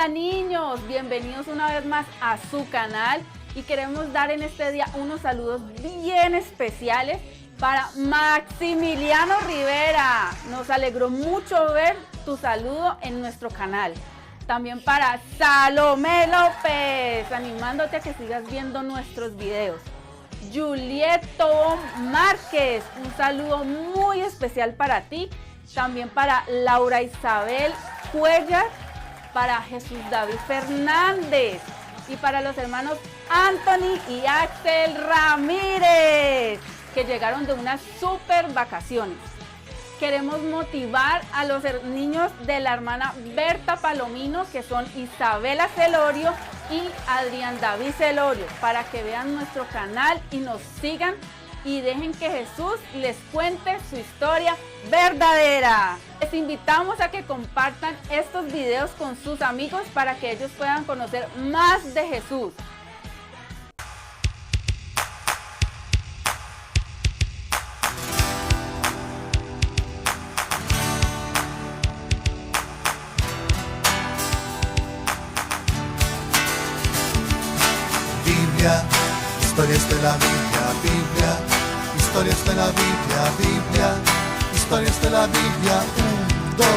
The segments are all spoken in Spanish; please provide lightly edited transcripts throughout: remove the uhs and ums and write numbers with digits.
Hola niños, bienvenidos una vez más a su canal y queremos dar en este día unos saludos bien especiales para Maximiliano Rivera. Nos alegró mucho ver tu saludo en nuestro canal. También para Salomé López, animándote a que sigas viendo nuestros videos. Juliet Tobón Márquez, un saludo muy especial para ti. También para Laura Isabel Cuellar, para Jesús David Fernández y para los hermanos Anthony y Axel Ramírez, que llegaron de unas super vacaciones. Queremos motivar a los niños de la hermana Berta Palomino, que son Isabela Celorio y Adrián David Celorio, para que vean nuestro canal y nos sigan y dejen que Jesús les cuente su historia verdadera. Les invitamos a que compartan estos videos con sus amigos para que ellos puedan conocer más de Jesús. Biblia, historias de la Biblia, Biblia, historias de la Biblia, Biblia, historias de la Biblia, 1, 2,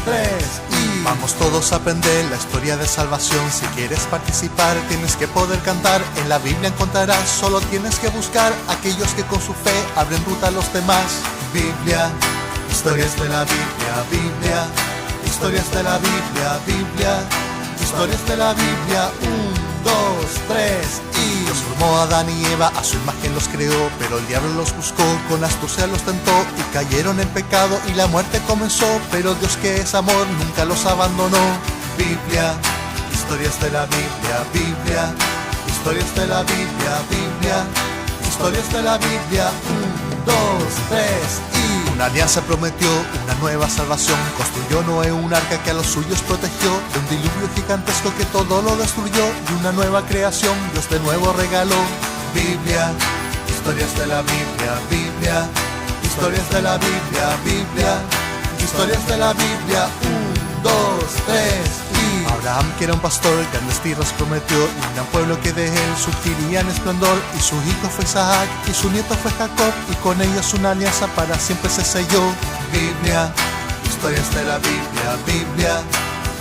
3 y... Vamos todos a aprender la historia de salvación. Si quieres participar tienes que poder cantar. En la Biblia encontrarás, solo tienes que buscar aquellos que con su fe abren ruta a los demás. Biblia, historias de la Biblia, Biblia, historias de la Biblia, Biblia, historias de la Biblia, 1, 2, 3 y... Dios formó a Adán y Eva, a su imagen los creó, pero el diablo los buscó, con astucia los tentó y cayeron en pecado y la muerte comenzó, pero Dios, que es amor, nunca los abandonó. Biblia, historias de la Biblia, Biblia, historias de la Biblia, Biblia, historias de la Biblia, 1, 2, 3 y... Una alianza prometió, una nueva salvación. Construyó Noé un arca que a los suyos protegió de un diluvio gigantesco que todo lo destruyó, y una nueva creación Dios de nuevo regaló. Biblia, historias de la Biblia, Biblia, historias de la Biblia, Biblia, historias de la Biblia, 1, 2, 3 y... Abraham, que era un pastor, grandes tierras prometió, y un gran pueblo que de él surgiría en esplendor, y su hijo fue Isaac, y su nieto fue Jacob, y con ellos una alianza para siempre se selló. Biblia, historias de la Biblia, Biblia,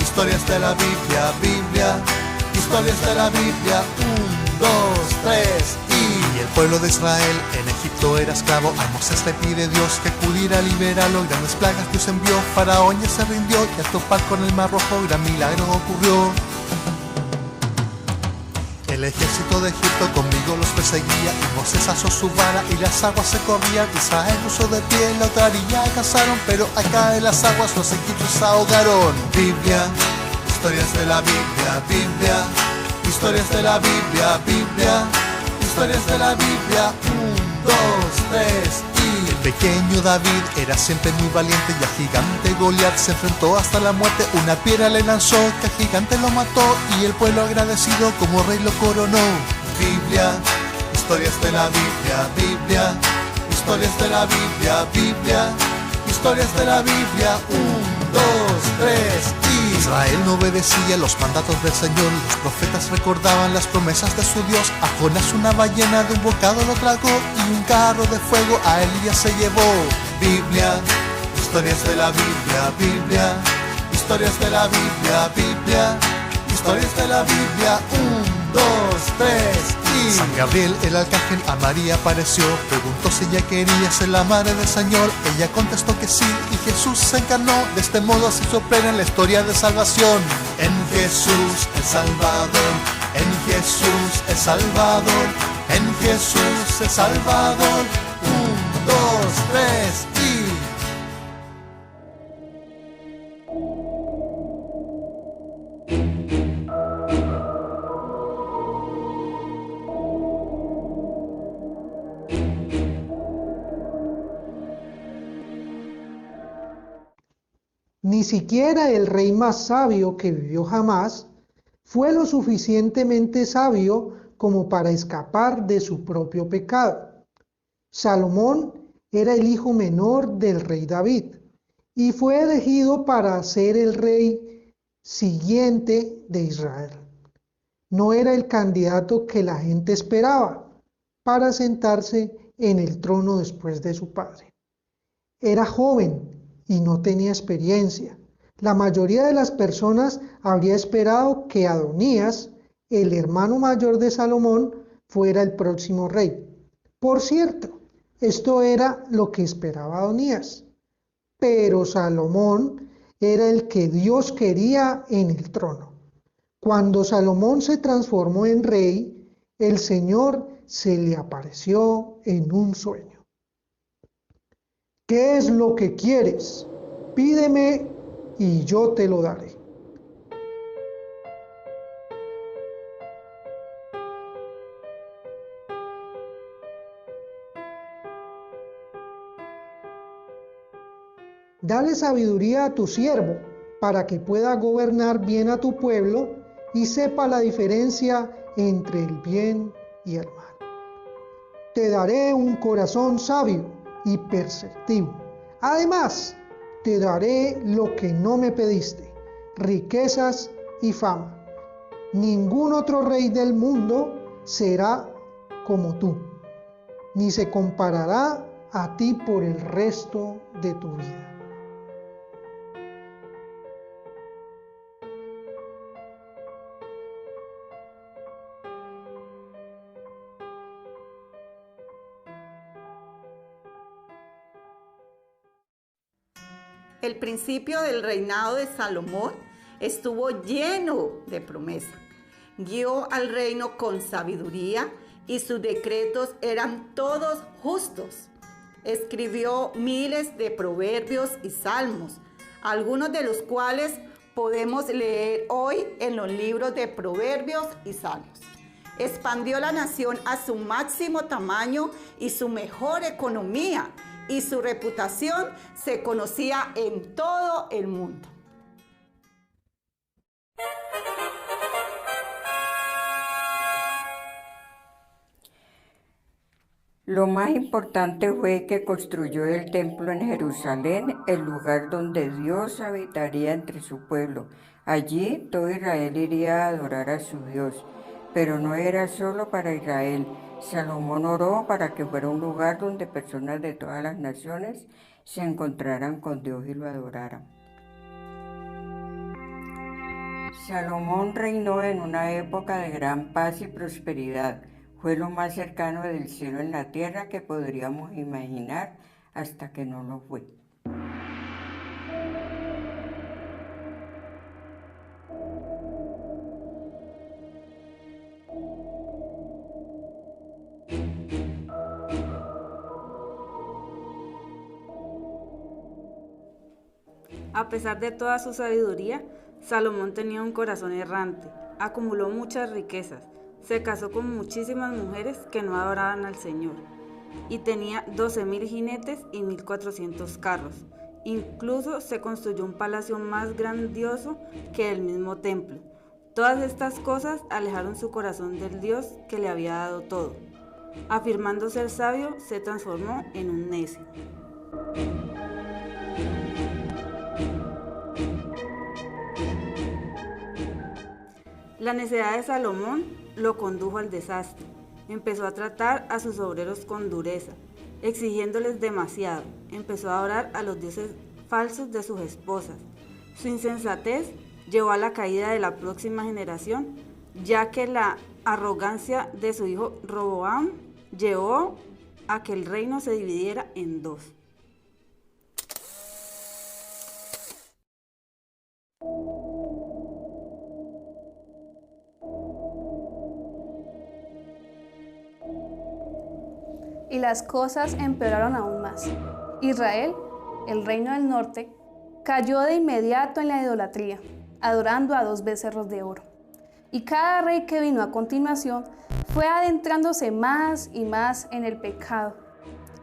historias de la Biblia, Biblia, historias de la Biblia, 1, 2, 3 y... El pueblo de Israel en Egipto era esclavo. A Moisés le pide Dios que acudiera a liberarlo. Grandes plagas Dios envió, Faraón ya se rindió, y al topar con el mar rojo gran milagro ocurrió. El ejército de Egipto conmigo los perseguía, y Moisés alzó su vara y las aguas se corrían. Israel puso de pie, la otra orilla alcanzaron, pero al caer las aguas los egipcios se ahogaron. Biblia, historias de la Biblia, Biblia, historias de la Biblia, Biblia, historias de la Biblia, 1, 2, 3 y... El pequeño David era siempre muy valiente, y al gigante Goliat se enfrentó hasta la muerte. Una piedra le lanzó, que al gigante lo mató, y el pueblo agradecido como rey lo coronó. Biblia, historias de la Biblia, Biblia, historias de la Biblia, Biblia, historias de la Biblia, 1, 2, 3 y... Israel no obedecía los mandatos del Señor, los profetas recordaban las promesas de su Dios. A Jonás una ballena de un bocado lo tragó, y un carro de fuego a Elías se llevó. Biblia, historias de la Biblia, Biblia, historias de la Biblia, Biblia, historias de la Biblia, 1, 2, 3 y... San Gabriel el arcángel a María apareció, preguntó si ella quería ser la madre del Señor. Ella contestó que sí, y Jesús se encarnó. De este modo se sorprende la historia de salvación. En Jesús el Salvador, en Jesús el Salvador, en Jesús el Salvador, 1, 2, 3 y... Ni siquiera el rey más sabio que vivió jamás fue lo suficientemente sabio como para escapar de su propio pecado. Salomón era el hijo menor del rey David y fue elegido para ser el rey siguiente de Israel. No era el candidato que la gente esperaba para sentarse en el trono después de su padre. Era joven y no tenía experiencia. La mayoría de las personas habría esperado que Adonías, el hermano mayor de Salomón, fuera el próximo rey. Por cierto, esto era lo que esperaba Adonías. Pero Salomón era el que Dios quería en el trono. Cuando Salomón se transformó en rey, el Señor se le apareció en un sueño. ¿Qué es lo que quieres? Pídeme y yo te lo daré. Dale sabiduría a tu siervo, para que pueda gobernar bien a tu pueblo y sepa la diferencia entre el bien y el mal. Te daré un corazón sabio y perceptivo. Además, te daré lo que no me pediste, riquezas y fama. Ningún otro rey del mundo será como tú, ni se comparará a ti por el resto de tu vida. El principio del reinado de Salomón estuvo lleno de promesa. Guió al reino con sabiduría y sus decretos eran todos justos. Escribió miles de proverbios y salmos, algunos de los cuales podemos leer hoy en los libros de Proverbios y Salmos. Expandió la nación a su máximo tamaño y su mejor economía, y su reputación se conocía en todo el mundo. Lo más importante fue que construyó el templo en Jerusalén, el lugar donde Dios habitaría entre su pueblo. Allí todo Israel iría a adorar a su Dios, pero no era solo para Israel. Salomón oró para que fuera un lugar donde personas de todas las naciones se encontraran con Dios y lo adoraran. Salomón reinó en una época de gran paz y prosperidad. Fue lo más cercano del cielo en la tierra que podríamos imaginar hasta que no lo fue. A pesar de toda su sabiduría, Salomón tenía un corazón errante, acumuló muchas riquezas, se casó con muchísimas mujeres que no adoraban al Señor y tenía 12,000 jinetes y 1,400 carros. Incluso se construyó un palacio más grandioso que el mismo templo. Todas estas cosas alejaron su corazón del Dios que le había dado todo. Afirmando ser sabio, se transformó en un necio. La necedad de Salomón lo condujo al desastre. Empezó a tratar a sus obreros con dureza, exigiéndoles demasiado. Empezó a adorar a los dioses falsos de sus esposas. Su insensatez llevó a la caída de la próxima generación, ya que la arrogancia de su hijo Roboam llevó a que el reino se dividiera en dos. Y las cosas empeoraron aún más. Israel, el reino del norte, cayó de inmediato en la idolatría, adorando a 2 becerros de oro. Y cada rey que vino a continuación fue adentrándose más y más en el pecado,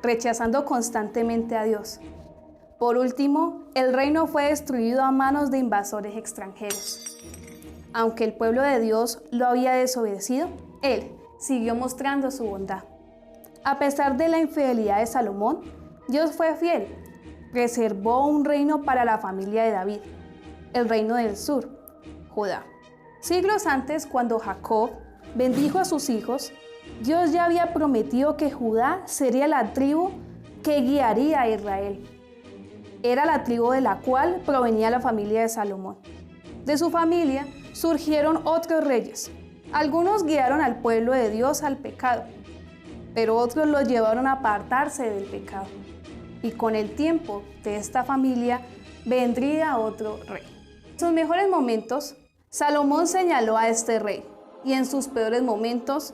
rechazando constantemente a Dios. Por último, el reino fue destruido a manos de invasores extranjeros. Aunque el pueblo de Dios lo había desobedecido, él siguió mostrando su bondad. A pesar de la infidelidad de Salomón, Dios fue fiel. Reservó un reino para la familia de David, el reino del sur, Judá. Siglos antes, cuando Jacob bendijo a sus hijos, Dios ya había prometido que Judá sería la tribu que guiaría a Israel. Era la tribu de la cual provenía la familia de Salomón. De su familia surgieron otros reyes. Algunos guiaron al pueblo de Dios al pecado, pero otros los llevaron a apartarse del pecado. Y con el tiempo de esta familia vendría otro rey. En sus mejores momentos, Salomón señaló a este rey, y en sus peores momentos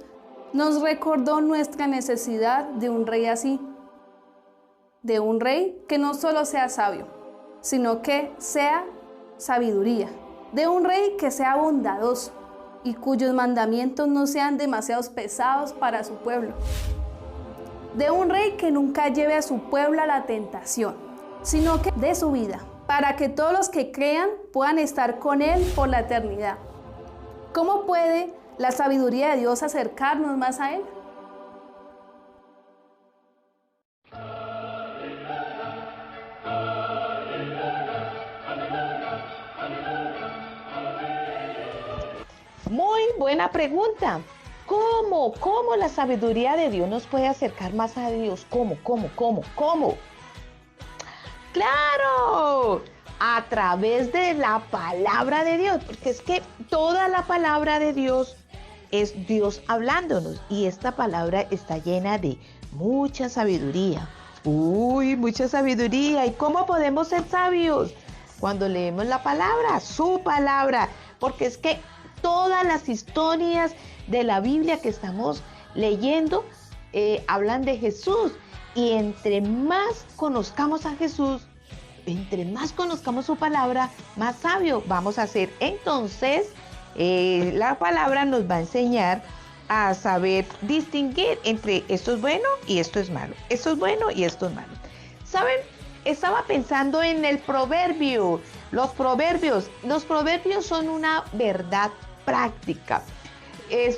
nos recordó nuestra necesidad de un rey así, de un rey que no solo sea sabio, sino que sea sabiduría, de un rey que sea bondadoso y cuyos mandamientos no sean demasiado pesados para su pueblo, de un rey que nunca lleve a su pueblo a la tentación, sino que dé su vida, para que todos los que crean puedan estar con Él por la eternidad. ¿Cómo puede la sabiduría de Dios acercarnos más a Él? Muy buena pregunta. ¿Cómo la sabiduría de Dios nos puede acercar más a Dios? ¿Cómo? ¡Claro! A través de la palabra de Dios, porque es que toda la palabra de Dios es Dios hablándonos, y esta palabra está llena de mucha sabiduría. Mucha sabiduría. ¿Y cómo podemos ser sabios? Cuando leemos la palabra, su palabra, porque es que todas las historias de la Biblia que estamos leyendo hablan de Jesús, y entre más conozcamos a Jesús, entre más conozcamos su palabra, más sabio vamos a ser. Entonces, la palabra nos va a enseñar a saber distinguir entre esto es bueno y esto es malo, esto es bueno y esto es malo. ¿Saben? Estaba pensando en el proverbio. Los proverbios son una verdad práctica.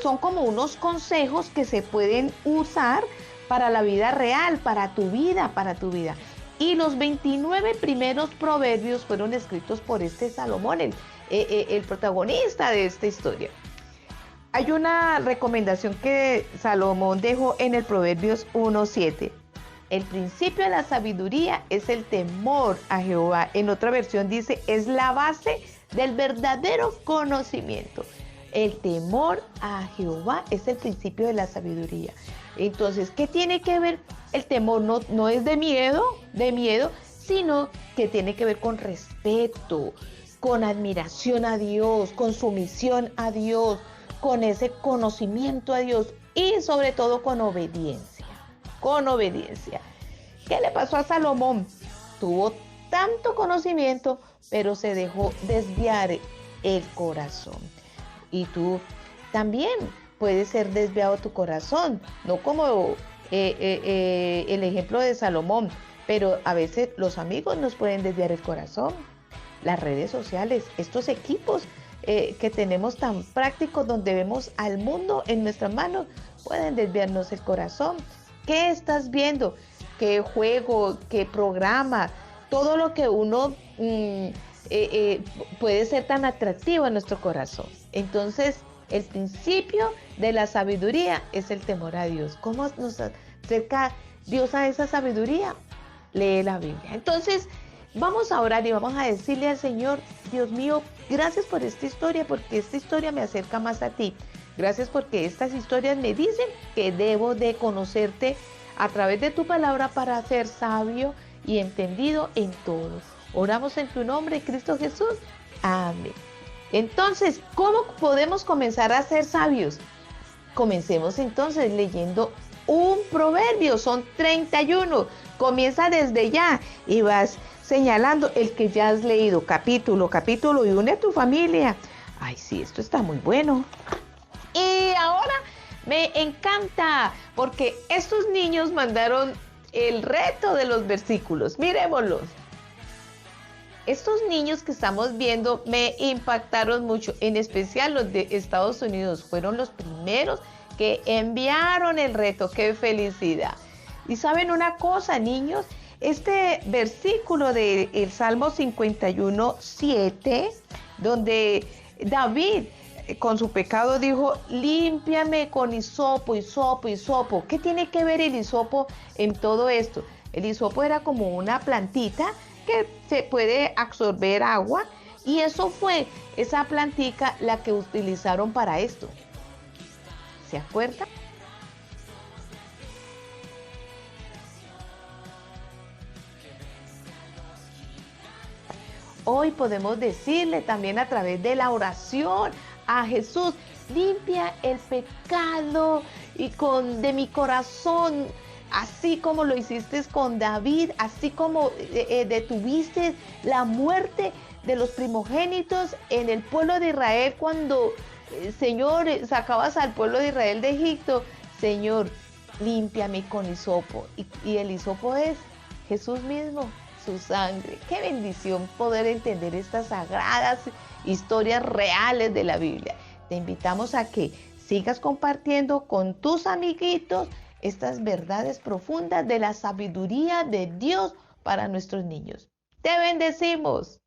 Son como unos consejos que se pueden usar para la vida real, para tu vida. Y los 29 primeros proverbios fueron escritos por Salomón, el protagonista de esta historia. Hay una recomendación que Salomón dejó en el Proverbios 1:7. El principio de la sabiduría es el temor a Jehová. En otra versión dice, es la base del verdadero conocimiento. El temor a Jehová es el principio de la sabiduría. Entonces, ¿qué tiene que ver? El temor no es de miedo, sino que tiene que ver con respeto, con admiración a Dios, con sumisión a Dios, con ese conocimiento a Dios y sobre todo con obediencia. ¿Qué le pasó a Salomón? Tuvo tanto conocimiento, pero se dejó desviar el corazón. Y tú también puedes ser desviado tu corazón, no como el ejemplo de Salomón, pero a veces los amigos nos pueden desviar el corazón. Las redes sociales, estos equipos que tenemos tan prácticos donde vemos al mundo en nuestras manos, pueden desviarnos el corazón. ¿Qué estás viendo? ¿Qué juego? ¿Qué programa? Todo lo que uno puede ser tan atractivo a nuestro corazón. Entonces, el principio de la sabiduría es el temor a Dios. ¿Cómo nos acerca Dios a esa sabiduría? Lee la Biblia. Entonces, vamos a orar y vamos a decirle al Señor, Dios mío, gracias por esta historia, porque esta historia me acerca más a ti. Gracias porque estas historias me dicen que debo de conocerte a través de tu palabra para ser sabio y entendido en todo. Oramos en tu nombre, Cristo Jesús. Amén. Entonces, ¿cómo podemos comenzar a ser sabios? Comencemos entonces leyendo un proverbio, son 31. Comienza desde ya y vas señalando el que ya has leído, capítulo, y une a tu familia. Ay, sí, esto está muy bueno. Y ahora me encanta porque estos niños mandaron el reto de los versículos. Miremoslos. Estos niños que estamos viendo me impactaron mucho, en especial los de Estados Unidos. Fueron los primeros que enviaron el reto. ¡Qué felicidad! Y saben una cosa, niños, este versículo del Salmo 51:7, donde David, con su pecado dijo, límpiame con hisopo, hisopo, hisopo. ¿Qué tiene que ver el hisopo en todo esto? El hisopo era como una plantita que se puede absorber agua, y eso fue esa plantica la que utilizaron para esto. ¿Se acuerdan? Hoy podemos decirle también a través de la oración a Jesús, limpia el pecado de mi corazón, así como lo hiciste con David, así como detuviste la muerte de los primogénitos en el pueblo de Israel cuando, Señor, sacabas al pueblo de Israel de Egipto. Señor, límpiame con hisopo. Y el hisopo es Jesús mismo, su sangre. Qué bendición poder entender estas sagradas historias reales de la Biblia. Te invitamos a que sigas compartiendo con tus amiguitos estas verdades profundas de la sabiduría de Dios para nuestros niños. Te bendecimos.